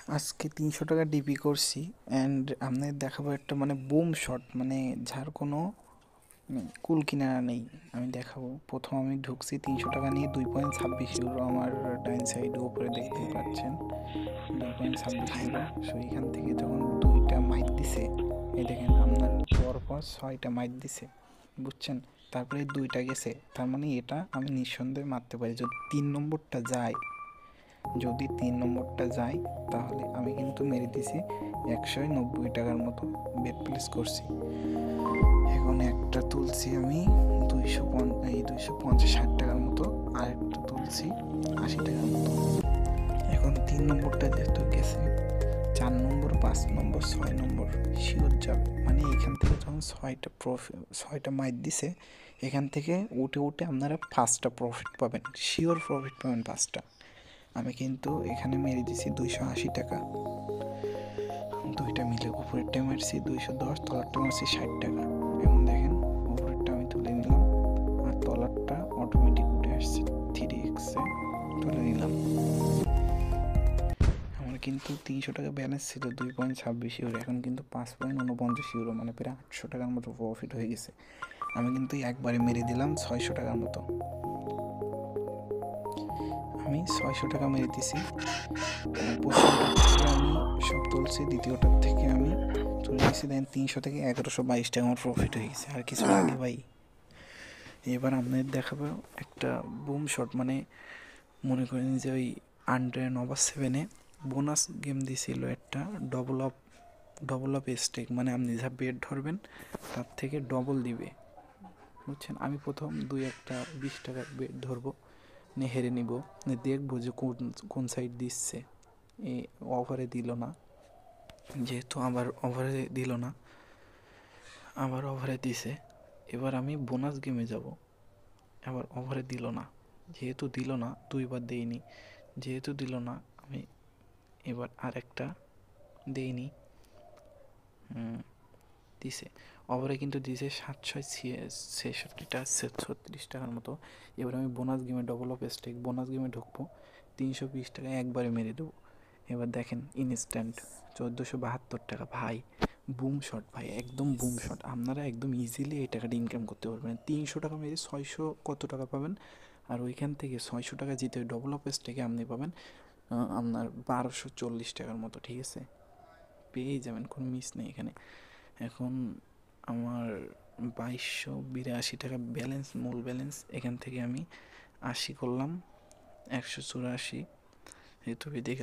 আজকে 300 টাকা ডিপি করছি অ্যান্ড আপনাদের দেখাবো একটা মানে বুম শট, মানে যার কোনো কুল কিনারা নেই। আমি দেখাবো। প্রথম আমি ঢুকছি 300 টাকা নিয়ে 2.26 ইউরো, আমার ডাইন সাইডে উপরে দেখতেই পাচ্ছেন 2.26 ইউরো। সো এখান থেকে যখন দুইটা মাইক দিছে, এই দেখেন আপনার পরপর 6টা মাইক দিছে, বুঝছেন? তারপরে দুইটা গেছে, তার মানে এটা আমি নিঃসন্দেহে মারতে পারি। যদি 3 নম্বরটা যায়, তাহলে আমি কিন্তু মেরে দিছি 190 টাকার মতো বেড প্লেস করছি। এখন একটা তুলছি আমি 250-60 টাকার মতো, আর একটা তুলছি 80 টাকার মতো। এখন 3 নম্বরটা যেহেতু গেছে, 4 নম্বর, 5 নম্বর, 6 নম্বর শিওর যাবে। মানে এখান থেকে যখন 6টা মাইট দিছে, এখান থেকে উঠে উঠে আপনারা 5টা প্রফিট পাবেন, শিওর প্রফিট পাবেন 5টা। আমি কিন্তু এখানে মেরে দিছি 280 টাকা, দুইটা মিলে। উপরেরটা মারছি 210, তলারটা মারছি 60 টাকা। এখন দেখেন উপরেরটা আমি তুলে নিলাম, আর তলারটা অটোমেটিক উঠে আসছে 3x-এ, তুলে নিলাম। আমার কিন্তু 300 টাকা ব্যালেন্স ছিল 2.26 ইউরো, এখন কিন্তু 5.49 ইউরো, মানে প্রায় 800 টাকার মতো প্রফিট হয়ে গেছে। আমি কিন্তু একবারে মেরে দিলাম 600 টাকার মতো। আমি 600 টাকা মেরে দিছি। প্রথমটার থেকে আমি সব তুলছি, দ্বিতীয়টার থেকে আমি তুলে নিয়েছি। দেন 300 থেকে 1122 টাকা আমার প্রফিট হয়ে গেছে। আর কিছু লাগে ভাই? এবার আপনাদের দেখাবো একটা বুম শট, মানে মনে করেন যে ওই আন্ডার নভা 7-এ বোনাস গেম দিয়েছিল একটা, ডবল অফ স্টেক, মানে আপনি যা বেড ধরবেন তার থেকে ডবল দিবে, বুঝছেন? আমি প্রথম একটা 20 টাকার বেড ধরবো, নিয়ে হেরে নিব, দেখবো যে কোন সাইড দিচ্ছে। এ ওভারে দিল না, যেহেতু আবার ওভারে দিছে। এবার আমি বোনাস গেমে যাব, আবার ওভারে দিল না, যেহেতু দিল না, দুইবার দেইনি, যেহেতু দিল না, আমি এবার আরেকটা দেইনি, দিছে ওভারে, কিন্তু দিছে 766-36 টাকার মতো। এবার আমি বোনাস গেমে ডবল অফ স্টেক বোনাস গেমে ঢুকবো, 320 টাকা একবারে মেরে দেবো। এবার দেখেন ইনস্ট্যান্ট 1472 টাকা। ভাই বুম শট, ভাই একদম বুম শট। আপনারা একদম ইজিলি এই টাকাটা ইনকাম করতে পারবেন। 300 টাকা মেরে 600 কত টাকা পাবেন, আর ওইখান থেকে 600 টাকা জিতে ডবল অফ স্টেকে আপনি পাবেন আপনার 1240 টাকার মতো, ঠিক আছে? পেয়েই যাবেন, কোনো মিস নেই এখানে। এখন আমার 2282 টাকা ব্যালেন্স, মূল ব্যালেন্স। এখান থেকে আমি 80 করলাম, 184, এই তো দেখে